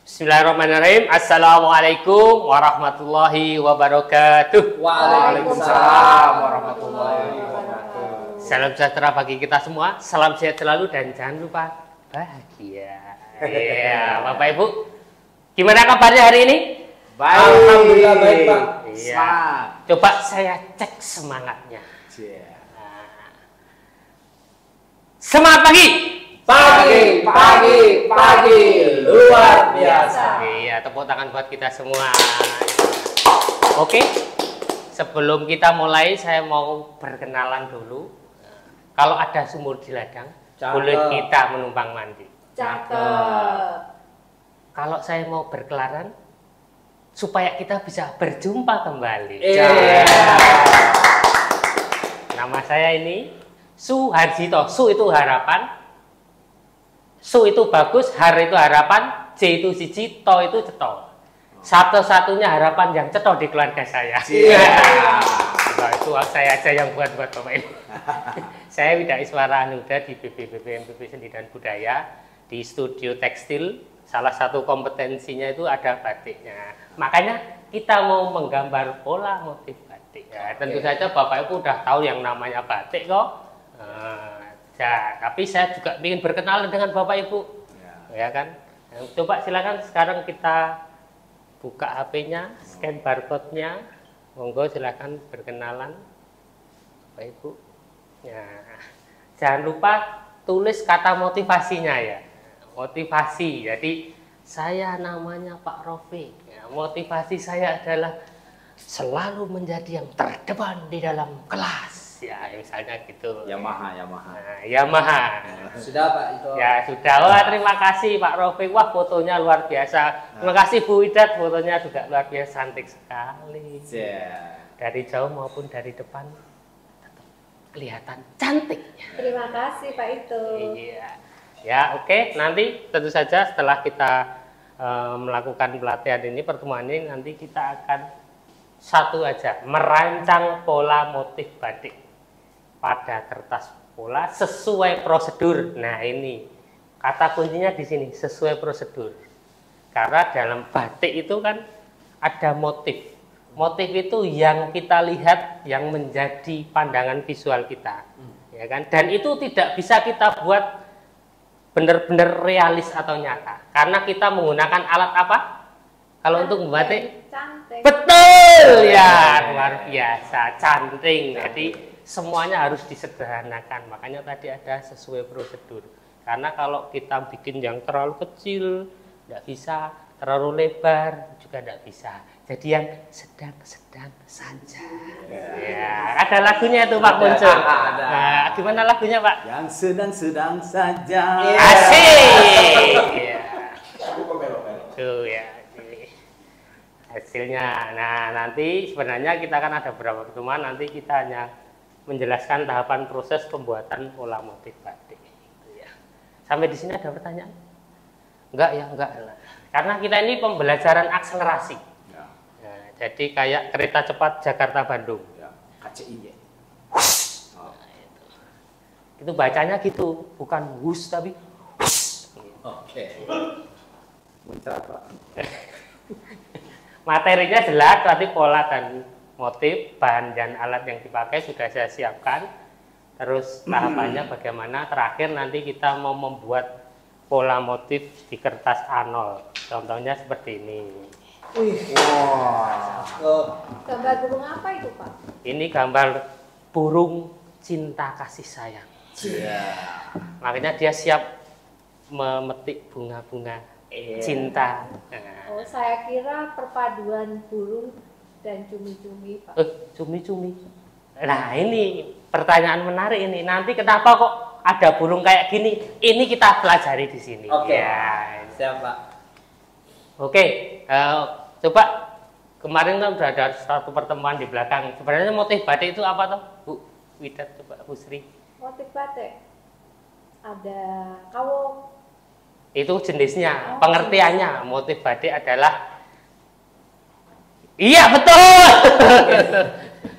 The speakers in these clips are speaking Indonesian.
Bismillahirrahmanirrahim. Assalamualaikum warahmatullahi wabarakatuh. Waalaikumsalam warahmatullahi wabarakatuh. Salam sejahtera bagi kita semua. Salam sehat selalu dan jangan lupa bahagia. Iya, Bapak Ibu. Gimana kabarnya hari ini? Baik. Alhamdulillah baik, Pak. Iya. Coba saya cek semangatnya. Nah. Semangat pagi. Pagi, luar biasa. Iya, tepuk tangan buat kita semua. Oke, sebelum kita mulai, saya mau berkenalan dulu. Kalau ada sumur di ladang, boleh kita menumpang mandi. Cakep. Kalau saya mau berkelaran, supaya kita bisa berjumpa kembali. Nama saya ini Suharjito. Su itu harapan. Su itu bagus, har itu harapan, J itu siji, to itu cetol. Satu-satunya harapan yang cetol di keluarga saya. Nah, itu saya aja yang buat Bapak Ibu. Saya Wida Iswara Anuda di BPBP MPP Seni dan Budaya di studio tekstil. Salah satu kompetensinya itu ada batiknya. Makanya kita mau menggambar pola motif batik. Ya, tentu saja Bapak Ibu udah tahu yang namanya batik kok. Ya, tapi saya juga ingin berkenalan dengan Bapak Ibu, ya kan? Coba silakan sekarang kita buka HP-nya, scan barcode-nya, monggo silakan berkenalan, Bapak Ibu. Ya, jangan lupa tulis kata motivasinya ya, motivasi. Jadi saya namanya Pak Rofiq. Ya, motivasi saya adalah selalu menjadi yang terdepan di dalam kelas. Ya, misalnya gitu. Yamaha. Nah, Yamaha. Sudah Pak itu. Ya sudah. Wah, terima kasih Pak Rofiq. Wah, fotonya luar biasa. Terima kasih Bu Widat, fotonya juga luar biasa, cantik sekali. Dari jauh maupun dari depan tetap kelihatan cantik. Terima kasih Pak itu. Iya. Ya oke. Nanti tentu saja setelah kita melakukan pelatihan ini, pertemuan ini, nanti kita akan satu aja, merancang pola motif batik pada kertas pola sesuai prosedur. Nah, ini kata kuncinya di sini, sesuai prosedur. Karena dalam batik itu kan ada motif. Motif itu yang kita lihat, yang menjadi pandangan visual kita, ya kan? Dan itu tidak bisa kita buat benar-benar realis atau nyata. Karena kita menggunakan alat apa? Kalau untuk membatik? Cantik. Betul ya, luar biasa, cantik. Jadi semuanya harus disederhanakan. Makanya tadi ada sesuai prosedur. Karena kalau kita bikin yang terlalu kecil, tidak bisa, terlalu lebar juga tidak bisa. Jadi yang sedang-sedang saja. Ya, ada lagunya itu Pak Muncul. Nah, gimana lagunya Pak? Yang sedang-sedang saja. Asik. Ya. Tuh ya. Hasilnya. Nah, nanti sebenarnya kita kan ada beberapa pertemuan, nanti kita hanya menjelaskan tahapan proses pembuatan pola motif batik. Ya. Sampai di sini ada pertanyaan? Enggak ya, enggak. Karena kita ini pembelajaran akselerasi. Ya. Nah, jadi kayak kereta cepat Jakarta-Bandung. Ya. KCI. Nah, itu bacanya gitu, bukan wus tapi wus. Oke. Mencatat. Materinya jelas, berarti pola dan motif, bahan dan alat yang dipakai sudah saya siapkan. Terus tahapannya bagaimana, terakhir nanti kita mau membuat pola motif di kertas A0. Contohnya seperti ini. Gambar burung apa itu Pak? Ini gambar burung cinta kasih sayang. Makanya dia siap memetik bunga-bunga cinta. Oh, saya kira perpaduan burung dan cumi-cumi Pak. Cumi-cumi. Nah, ini pertanyaan menarik ini. Nanti kenapa kok ada burung kayak gini? Ini kita pelajari di sini. Oke. Ya. Siap Pak. Oke. Coba kemarin kan sudah ada satu pertemuan di belakang. Sebenarnya motif batik itu apa toh, Bu Widat, coba Bu Sri? Motif batik ada kawung. Itu jenisnya, pengertiannya. Motif batik adalah, iya betul.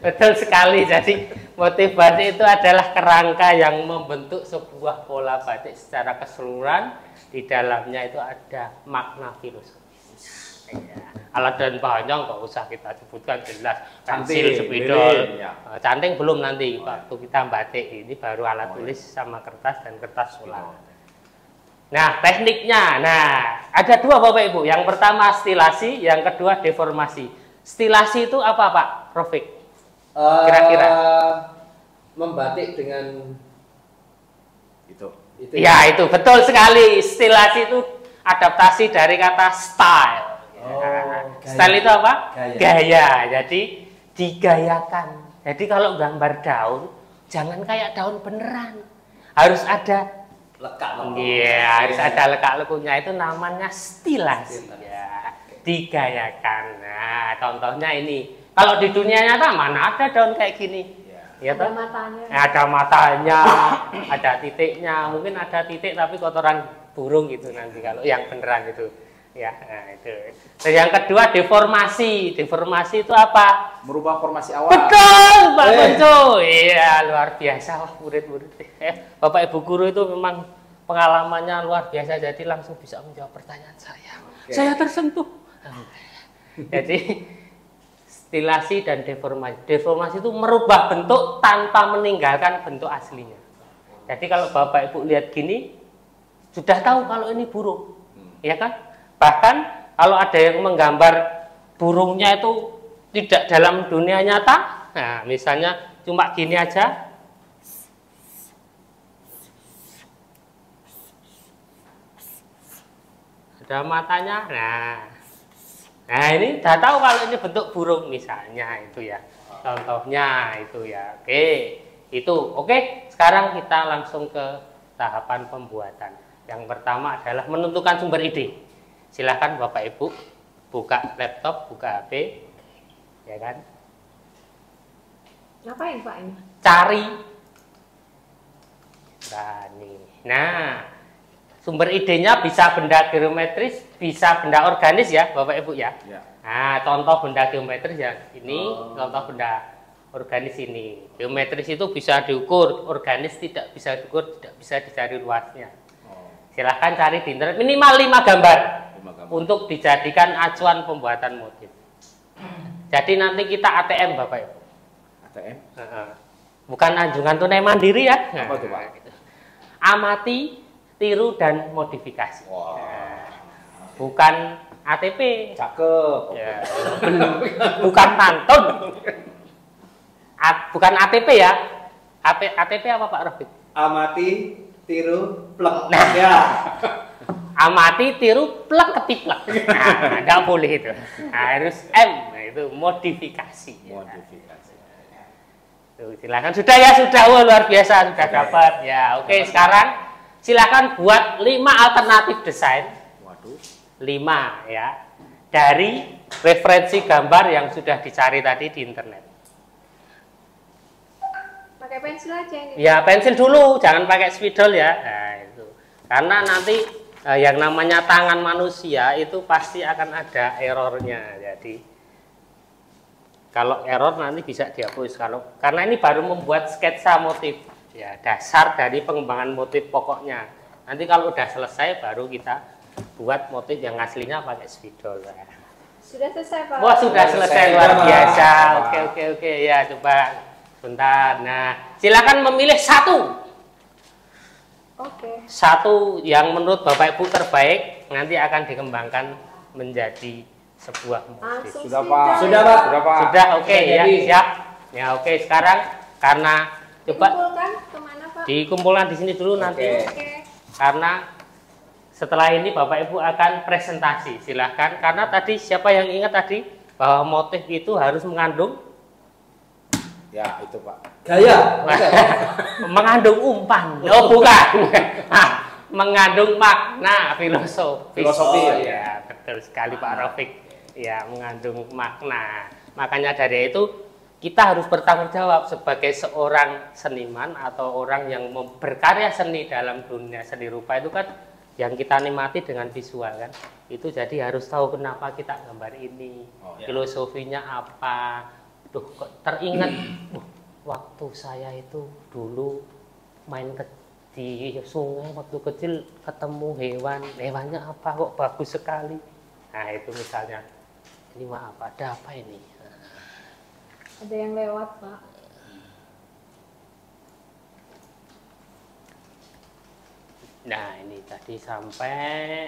Betul sekali. Jadi motif batik itu adalah kerangka yang membentuk sebuah pola batik secara keseluruhan. Di dalamnya itu ada makna filosofis. Ya. Alat dan bahannya nggak usah kita sebutkan, jelas. Pensil, spidol, ya. canting belum nanti. Waktu kita batik ini baru alat tulis sama kertas dan kertas ulang. Nah, tekniknya. Nah, ada dua Bapak Ibu. Yang pertama stilasi, yang kedua deformasi. Stilasi itu apa Pak Rofik? Kira-kira? Membatik dengan itu. Ya, itu betul sekali. Stilasi itu adaptasi dari kata style. Style itu apa? Gaya. Jadi digayakan. Jadi kalau gambar daun, jangan kayak daun beneran. Harus ada lekak. Iya, harus ada lekak-lekunya. Itu namanya stilasi. Ya, digayakan. Nah, contohnya ini. Kalau di dunia nyata mana ada daun kayak gini? Ya, ada matanya. Ada matanya, ada titiknya. Mungkin ada titik tapi kotoran burung gitu nanti kalau yang beneran itu. Ya, nah itu. Dan yang kedua deformasi. Deformasi itu apa? Merubah formasi awal. Betul, Pak Konco. Iya, luar biasa. Wah, murid-murid. Bapak Ibu guru itu memang pengalamannya luar biasa. Jadi langsung bisa menjawab pertanyaan saya. Saya tersentuh. Jadi stilasi dan deformasi. Deformasi itu merubah bentuk tanpa meninggalkan bentuk aslinya. Jadi kalau Bapak Ibu lihat gini, sudah tahu kalau ini burung. Ya kan? Bahkan kalau ada yang menggambar burungnya itu tidak dalam dunia nyata, nah misalnya cuma gini aja, ada matanya, nah ini udah tahu kalau ini bentuk burung misalnya itu ya, contohnya itu ya. Oke, itu oke. Sekarang kita langsung ke tahapan pembuatan. Yang pertama adalah menentukan sumber ide. Silahkan Bapak Ibu buka laptop, buka HP, ya kan? Ngapain Pak ini? Cari. Nah, sumber idenya bisa benda geometris, bisa benda organis ya, Bapak Ibu ya. Nah, contoh benda geometris ya ini, contoh benda organis ini. Geometris itu bisa diukur, organis tidak bisa diukur, tidak bisa dicari luasnya. Silahkan cari di internet minimal 5 gambar. Untuk dijadikan acuan pembuatan motif. Jadi nanti kita ATM Bapak Ibu. ATM? Bukan anjungan tunai mandiri ya. Apa itu Pak? Amati, tiru dan modifikasi. Bukan ATP. Cakep. Ya, bukan pantun. Bukan ATP ya. ATP apa Pak Rofik? Amati, tiru, plek. Nah, ya. Amati, tiru, plek, ketiplek. Nah, nggak boleh itu. Harus M, itu modifikasi. Modifikasi. Tuh, silakan. Sudah ya, sudah. Wah, luar biasa, sudah dapat. Ya, oke. Sekarang silakan buat 5 alternatif desain. Waduh. 5 ya. Dari referensi gambar yang sudah dicari tadi di internet. Pakai pensil aja ini. Ya, pensil dulu, jangan pakai spidol ya. Nah, itu. Karena nanti yang namanya tangan manusia itu pasti akan ada errornya. Jadi kalau error nanti bisa dihapus. Karena ini baru membuat sketsa motif ya, dasar dari pengembangan motif pokoknya. Nanti kalau udah selesai baru kita buat motif yang aslinya pakai spidol. Sudah selesai Pak. Wah, sudah selesai, luar biasa. Oke ya, coba bentar. Nah, silakan memilih satu. Oke. Satu yang menurut Bapak Ibu terbaik nanti akan dikembangkan menjadi sebuah motif. Sudah Pak. Sudah Pak. Sudah, oke ya, siap. Ya, oke. Sekarang karena coba dikumpulkan kemana Pak? dikumpulkan di sini dulu nanti. Oke. Karena setelah ini Bapak Ibu akan presentasi. Silahkan. Karena tadi siapa yang ingat tadi bahwa motif itu harus mengandung Ya, itu Pak. Gaya. mengandung umpan. Oh, bukan. Mengandung makna filosofi. Ya, betul sekali Pak Rofik. Ya, mengandung makna. Makanya dari itu kita harus bertanggung jawab sebagai seorang seniman atau orang yang berkarya seni dalam dunia seni rupa itu kan yang kita nikmati dengan visual kan. Itu jadi harus tahu kenapa kita gambar ini, filosofinya apa, Duh, kok teringat waktu saya itu dulu main di sungai waktu kecil ketemu hewannya apa kok bagus sekali. Nah itu misalnya, ini maaf ada apa ini? Ada yang lewat, Pak. Nah ini tadi sampai,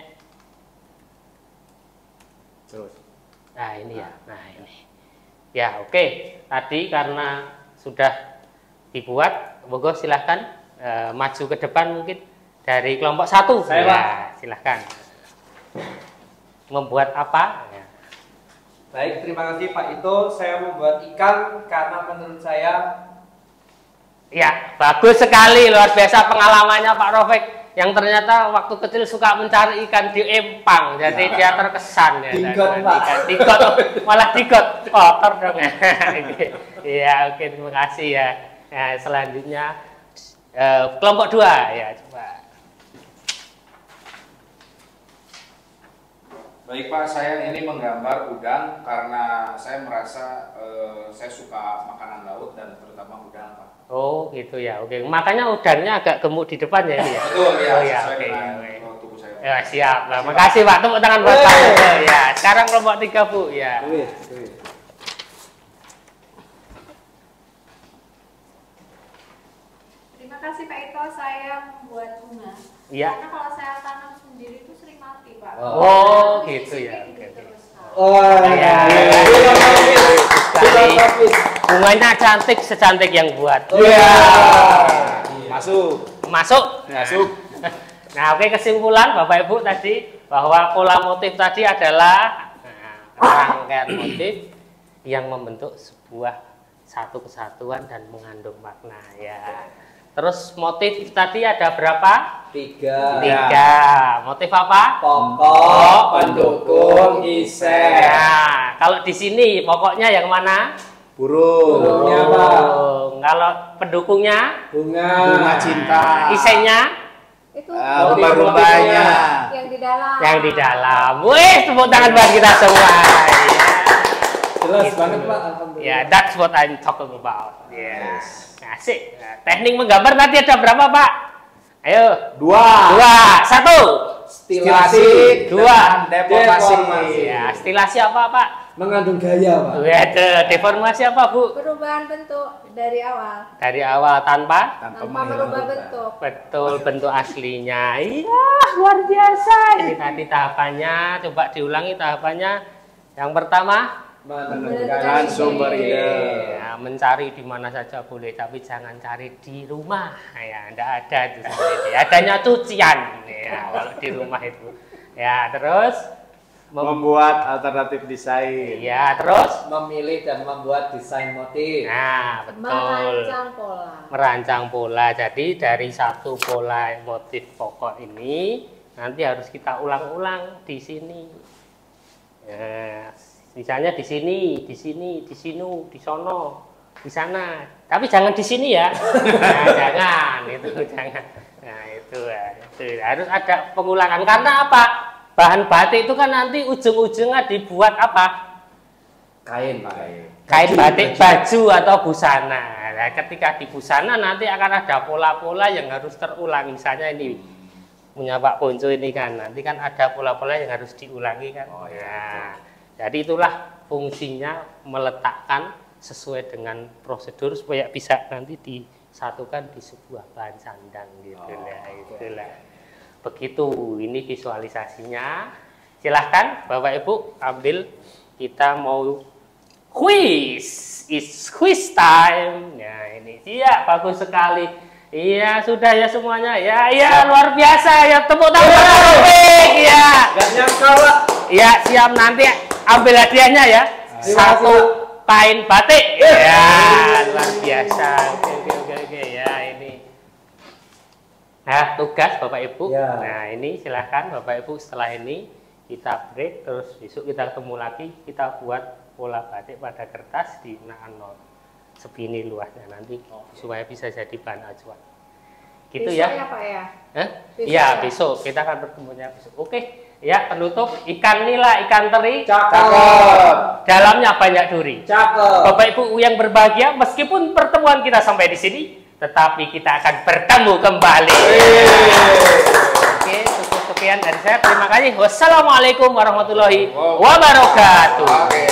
Terus. nah ini ya, nah ini. Ya oke, tadi karena sudah dibuat, monggo silahkan maju ke depan mungkin dari kelompok 1. Saya, ya, Pak. silahkan. Membuat apa? Ya. Baik, terima kasih Pak Ito. Saya membuat ikan karena menurut saya Ya, bagus sekali, luar biasa pengalamannya Pak Rofik yang ternyata waktu kecil suka mencari ikan di empang, jadi dia terkesan ya. Digot, dengan Pak. ikan. Digot, malah digot, kotor dong. Iya, oke, terima kasih ya. Nah, selanjutnya kelompok 2 ya, coba. Baik Pak, saya ini menggambar udang karena saya merasa saya suka makanan laut dan terutama udang Pak. Oh gitu ya, oke. Makanya udangnya agak gemuk di depan ya ini ya. Betul ya, Oh, ya, sesuai oke, dengan oke. tubuh saya. Ya siap, nah, makasih Pak. Tepuk tangan buat Pak. Ya, sekarang kelompok 3 Bu ya. Terima kasih Pak Ito, saya membuat bunga. Iya. Karena kalau saya tanam sendiri itu sering mati, Pak. Oh, Tapi gitu di ya, sini oke, oke. terus, Pak. Ya. Sekali. Bunganya cantik secantik yang buat. Masuk. Masuk. Masuk. Nah, oke, kesimpulan Bapak Ibu tadi bahwa pola motif tadi adalah rangkaian motif yang membentuk sebuah satu kesatuan dan mengandung makna ya. Terus motif tadi ada berapa? 3. 3. Motif apa? Pokok, pendukung, isen. Nah, kalau di sini pokoknya yang mana? Burung. Burungnya, Pak. Burung. Kalau pendukungnya? Bunga. Bunga cinta. Isennya? Itu Lumba-lumbanya. yang di dalam. Yang di dalam. Wih, tepuk tangan buat kita semua. Jelas Gitu. banget Pak, alhamdulillah. Ya, that's what I'm talking about. Yes. Asik. Nah, teknik menggambar tadi ada berapa, Pak? Ayo. 2. 1. Stilasi. 2. Deformasi. Ya, stilasi apa, Pak? Mengandung gaya Pak. Waduh, deformasi apa, Bu? Perubahan bentuk dari awal. Dari awal tanpa? Tanpa merubah bentuk. Betul, bentuk aslinya. Iya, luar biasa. Ini tadi tahapannya, coba diulangi tahapannya. Yang pertama, Menentukan sumber ide. ya, mencari di mana saja boleh, tapi jangan cari di rumah. Ya, enggak ada itu seperti. Adanya cucian ya kalau di rumah itu. Ya, terus Membuat alternatif desain. ya, terus Memilih dan membuat desain motif. nah, betul. Merancang pola. Merancang pola. Jadi dari satu pola motif pokok ini nanti harus kita ulang-ulang di sini. Ya, misalnya di sini, di sini, di sini, di sono, di sana. Tapi jangan di sini ya. Nah, jangan itu, jangan. Nah, itu harus ada pengulangan. Karena apa? Bahan batik itu kan nanti ujung-ujungnya dibuat apa? Kain Pak. Kain batik, baju atau busana. Nah, ketika di busana nanti akan ada pola-pola yang harus terulang. Misalnya ini punya Pak Ponco ini kan, nanti kan ada pola-pola yang harus diulangi kan. Oh, ya, Nah, jadi itulah fungsinya meletakkan sesuai dengan prosedur supaya bisa nanti disatukan di sebuah bahan sandang gitu lah. Itulah. Begitu ini visualisasinya. Silahkan Bapak Ibu ambil, kita mau quiz. It's quiz time. Ya ini iya bagus sekali. Iya sudah ya semuanya. Ya iya luar biasa ya, tepuk tangan. Ya. Gak nyangka Pak. Ya siap, nanti ambil hadiahnya ya. Satu kain batik. Ya luar biasa. Oke ya ini. Nah, tugas Bapak Ibu. Ya. Nah, ini silahkan Bapak Ibu setelah ini kita break, terus besok kita ketemu lagi, kita buat pola batik pada kertas di nano segini luasnya nanti supaya bisa jadi bahan acuan. Gitu Besok ya. ya Pak ya? Hah? Besok Iya, ya? besok kita akan bertemunya besok. Oke. Ya, penutup ikan nila, ikan teri. Cakep. Dalamnya banyak duri. Cakep. Bapak Ibu yang berbahagia, meskipun pertemuan kita sampai di sini, tetapi kita akan bertemu kembali. Oke, cukup sekian dari saya. Terima kasih. Wassalamualaikum warahmatullahi wabarakatuh. Oke.